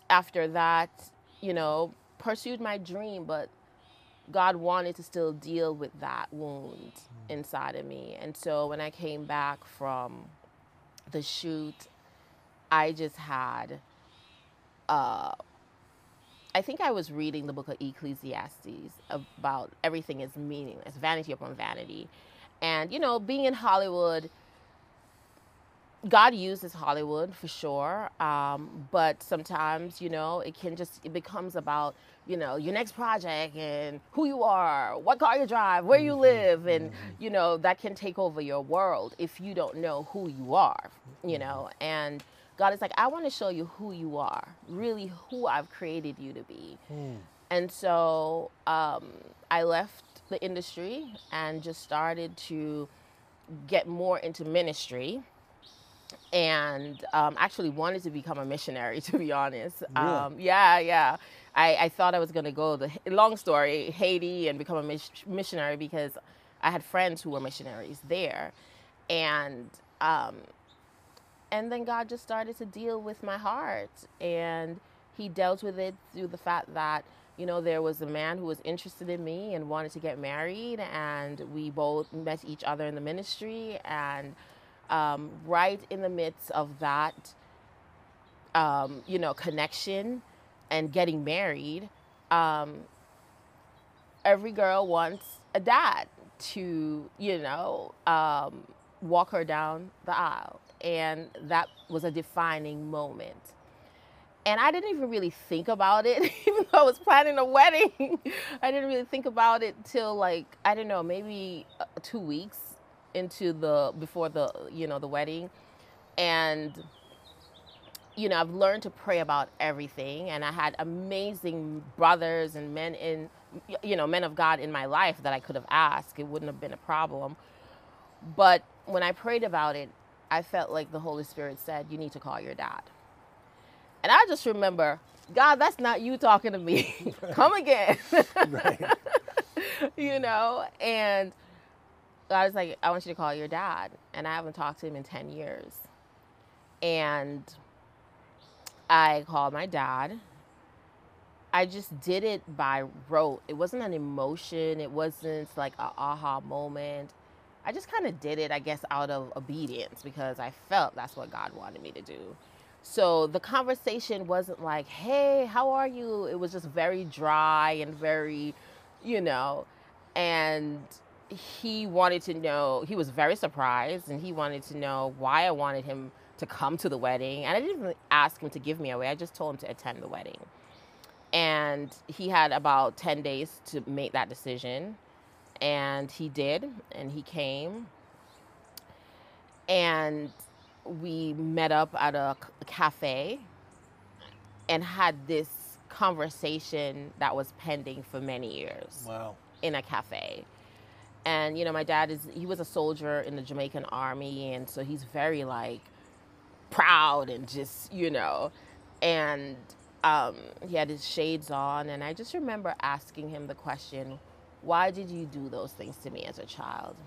Speaker 3: after that, pursued my dream, but God wanted to still deal with that wound inside of me. And so when I came back from the shoot, I just had, I think I was reading the book of Ecclesiastes about everything is meaningless, vanity upon vanity. And, being in Hollywood, God uses Hollywood for sure, but sometimes, it becomes about, your next project and who you are, what car you drive, where you live, and, that can take over your world if you don't know who you are, and God is like, I want to show you who you are, really who I've created you to be. And so I left the industry and just started to get more into ministry. And actually wanted to become a missionary, to be honest.
Speaker 2: Really?
Speaker 3: Yeah. I thought I was going to go long story, Haiti and become a missionary because I had friends who were missionaries there. And then God just started to deal with my heart. And he dealt with it through the fact that, there was a man who was interested in me and wanted to get married. And we both met each other in the ministry. And right in the midst of that, connection and getting married, every girl wants a dad to, walk her down the aisle. And that was a defining moment. And I didn't even really think about it, even though I was planning a wedding. I didn't really think about it till maybe 2 weeks before the wedding. And, I've learned to pray about everything. And I had amazing brothers and men men of God in my life that I could have asked. It wouldn't have been a problem. But when I prayed about it, I felt like the Holy Spirit said, you need to call your dad. And I just remember, God, that's not you talking to me. Come again.
Speaker 1: Right.
Speaker 3: And I was like, I want you to call your dad. And I haven't talked to him in 10 years. And I called my dad. I just did it by rote. It wasn't an emotion. It wasn't like an aha moment. I just kind of did it, I guess, out of obedience because I felt that's what God wanted me to do. So the conversation wasn't like, hey, how are you? It was just very dry and very, and he wanted to know, he was very surprised and he wanted to know why I wanted him to come to the wedding. And I didn't even ask him to give me away. I just told him to attend the wedding. And he had about 10 days to make that decision. And he did, and he came. And we met up at a cafe. and had this conversation that was pending for many years.
Speaker 1: Wow.
Speaker 3: In a cafe. And, you know, my dad he was a soldier in the Jamaican army. And so he's very like proud and just, you know, and he had his shades on. And I just remember asking him the question, why did you do those things to me as a child?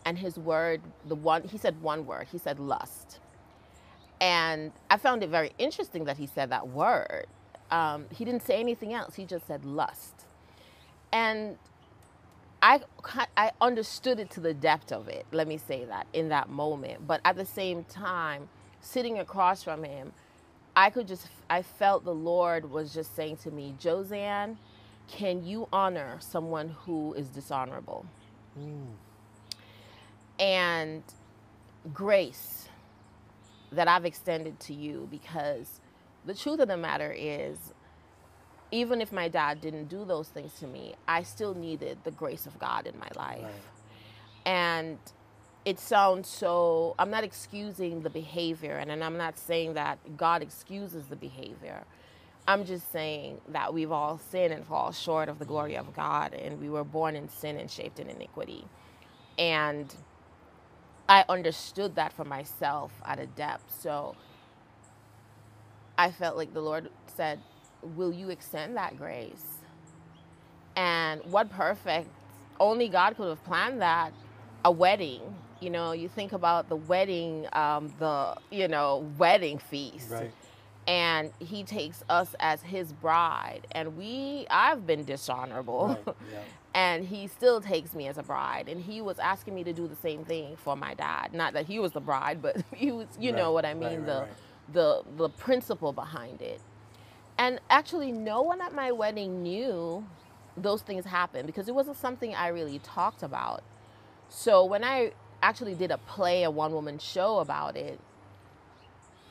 Speaker 3: And his word, he said one word, he said lust. And I found it very interesting that he said that word. He didn't say anything else. He just said lust. And I understood it to the depth of it, let me say that, in that moment. But at the same time, sitting across from him, I felt the Lord was just saying to me, Jozanne, can you honor someone who is dishonorable? And grace that I've extended to you, because the truth of the matter is, even if my dad didn't do those things to me, I still needed the grace of God in my life. Right. And it sounds so, I'm not excusing the behavior, and I'm not saying that God excuses the behavior. I'm just saying that we've all sinned and fall short of the glory of God, and we were born in sin and shaped in iniquity. And I understood that for myself at a depth. So I felt like the Lord said, will you extend that grace? And what perfect, only God could have planned that, a wedding. You know, you think about the wedding, wedding feast.
Speaker 1: Right.
Speaker 3: And he takes us as his bride. And I've been dishonorable. Right. Yeah. And he still takes me as a bride. And he was asking me to do the same thing for my dad. Not that he was the bride, but he was, you know what I mean, the principle behind it. And actually, no one at my wedding knew those things happened, because it wasn't something I really talked about. So when I actually did a one-woman show about it,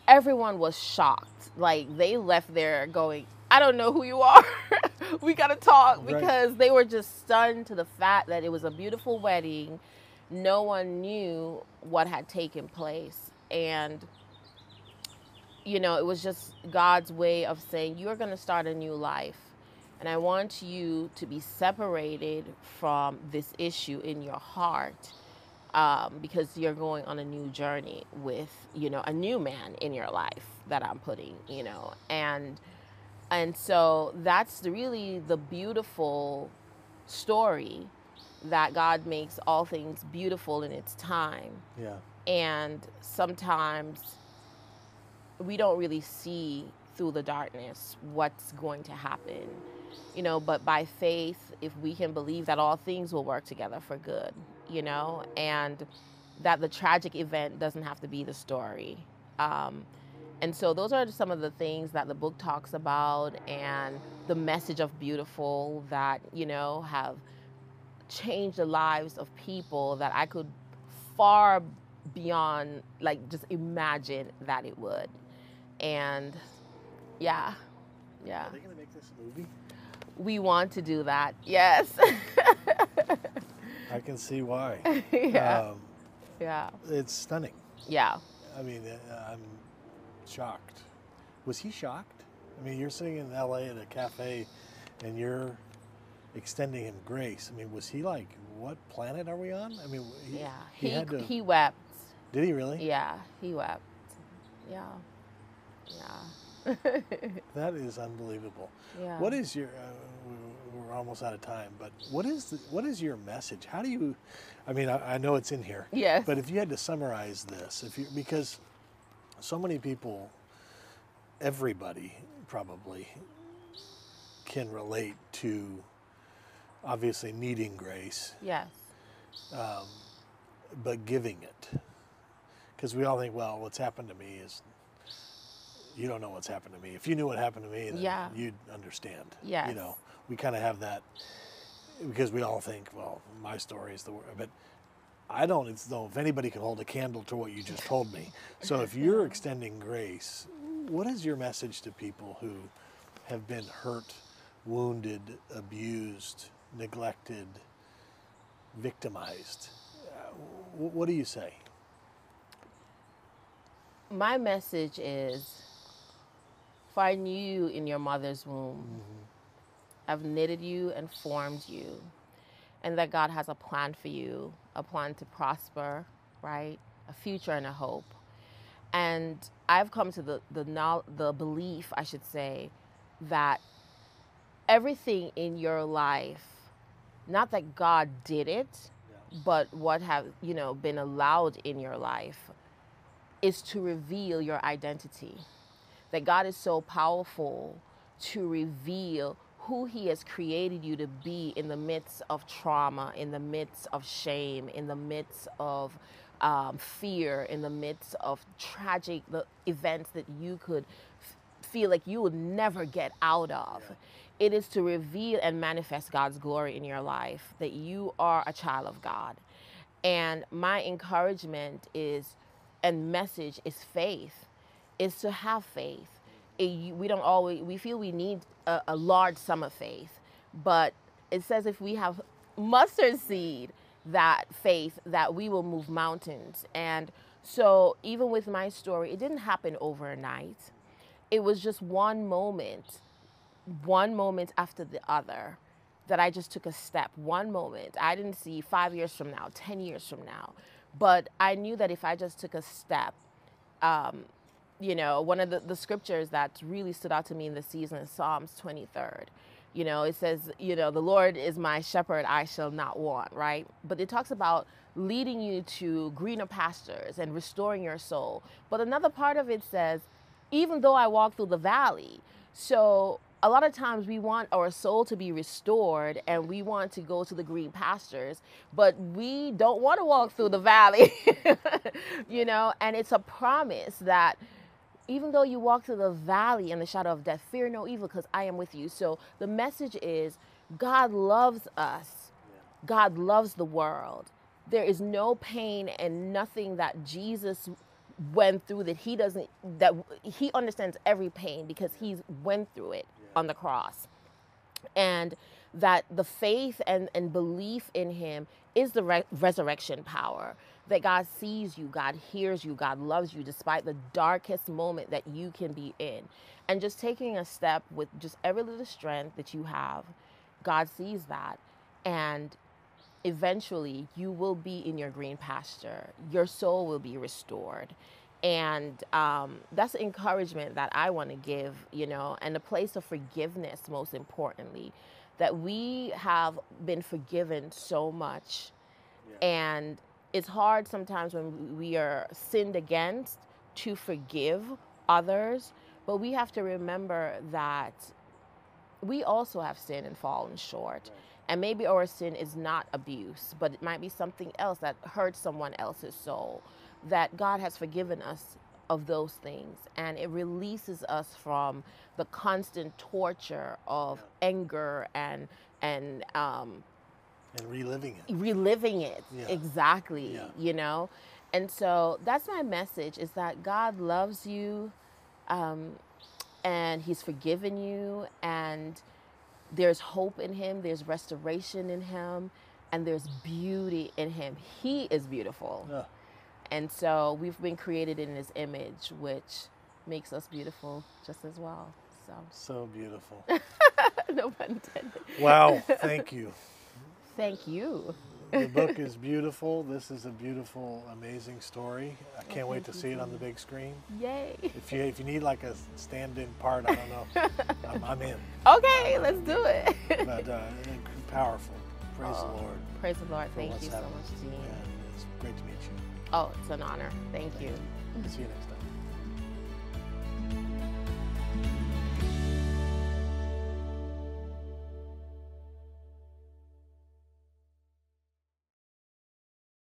Speaker 3: everyone was shocked. Like, they left there going, I don't know who you are. We got to talk, because they were just stunned to the fact that it was a beautiful wedding. No one knew what had taken place. And you know, it was just God's way of saying, you're going to start a new life. And I want you to be separated from this issue in your heart, because you're going on a new journey with, you know, a new man in your life that I'm putting, you know. And so that's really the beautiful story, that God makes all things beautiful in its time.
Speaker 1: Yeah. And
Speaker 3: sometimes we don't really see through the darkness what's going to happen, you know, but by faith, if we can believe that all things will work together for good, you know, and that the tragic event doesn't have to be the story. And so those are some of the things that the book talks about, and the message of beautiful that, you know, have changed the lives of people that I could far beyond, like, just imagine that it would. And yeah.
Speaker 1: Are they going to make this movie?
Speaker 3: We want to do that, yes.
Speaker 1: I can see why.
Speaker 3: Yeah.
Speaker 1: It's stunning.
Speaker 3: Yeah.
Speaker 1: I mean, I'm shocked. Was he shocked? I mean, you're sitting in LA at a cafe and you're extending him grace. I mean, was he like, what planet are we on? I mean, he
Speaker 3: wept.
Speaker 1: Did he really?
Speaker 3: Yeah, he wept. Yeah.
Speaker 1: That is unbelievable.
Speaker 3: Yeah.
Speaker 1: What is your? We're almost out of time, but what is your message? How do you? I mean, I know it's in here.
Speaker 3: Yes.
Speaker 1: But if you had to summarize this, because so many people, everybody probably can relate to obviously needing grace.
Speaker 3: Yes.
Speaker 1: But giving it, because we all think, well, what's happened to me is. You don't know what's happened to me. If you knew what happened to me, then you'd understand.
Speaker 3: Yes.
Speaker 1: You know, we kind of have that, because we all think, well, my story is the word. But I don't know if anybody can hold a candle to what you just told me. So if you're extending grace, what is your message to people who have been hurt, wounded, abused, neglected, victimized? What do you say?
Speaker 3: My message is, For I knew you in your mother's womb. I've knitted you and formed you. And that God has a plan for you, a plan to prosper, right? A future and a hope. And I've come to the belief, I should say, that everything in your life, not that God did it, but what have, been allowed in your life is to reveal your identity. That God is so powerful to reveal who he has created you to be in the midst of trauma, in the midst of shame, in the midst of fear, in the midst of tragic events that you could feel like you would never get out of. It is to reveal and manifest God's glory in your life, that you are a child of God. And my encouragement is, and message is faith, is to have faith. We feel we need a large sum of faith, but it says if we have mustard seed, that faith, that we will move mountains. And so even with my story, it didn't happen overnight. It was just one moment after the other that I just took a step. One moment. I didn't see 5 years from now, 10 years from now, but I knew that if I just took a step, one of the scriptures that really stood out to me in this season is Psalms 23rd. It says, the Lord is my shepherd, I shall not want, right? But it talks about leading you to greener pastures and restoring your soul. But another part of it says, even though I walk through the valley. So a lot of times we want our soul to be restored and we want to go to the green pastures, but we don't want to walk through the valley, and it's a promise that even though you walk through the valley in the shadow of death, fear no evil because I am with you. So the message is God loves us. God loves the world. There is no pain and nothing that Jesus went through that he understands every pain because he's went through it on the cross. And that the faith and belief in him is the resurrection power. That God sees you, God hears you, God loves you despite the darkest moment that you can be in. And just taking a step with just every little strength that you have, God sees that. And eventually you will be in your green pasture. Your soul will be restored. And that's the encouragement that I want to give, and a place of forgiveness, most importantly, that we have been forgiven so much. And it's hard sometimes when we are sinned against to forgive others, but we have to remember that we also have sinned and fallen short. And maybe our sin is not abuse, but it might be something else that hurts someone else's soul, that God has forgiven us of those things. And it releases us from the constant torture of anger and reliving it. Exactly. And so that's my message, is that God loves you, and he's forgiven you, and there's hope in him, there's restoration in him, and there's beauty in him. He is beautiful. And so we've been created in his image, which makes us beautiful just as well.
Speaker 1: So beautiful.
Speaker 3: No pun intended.
Speaker 1: Wow, thank you.
Speaker 3: Thank you.
Speaker 1: The book is beautiful. This is a beautiful, amazing story. I can't wait to see it on the big screen.
Speaker 3: Yay.
Speaker 1: If you need like a stand-in part, I don't know, I'm in.
Speaker 3: Okay, let's do it.
Speaker 1: But powerful. Praise the Lord.
Speaker 3: Praise the Lord. Thank you so much, Dean.
Speaker 1: Yeah, it's great to meet you.
Speaker 3: Oh, it's an honor. Thank you.
Speaker 1: See you next time.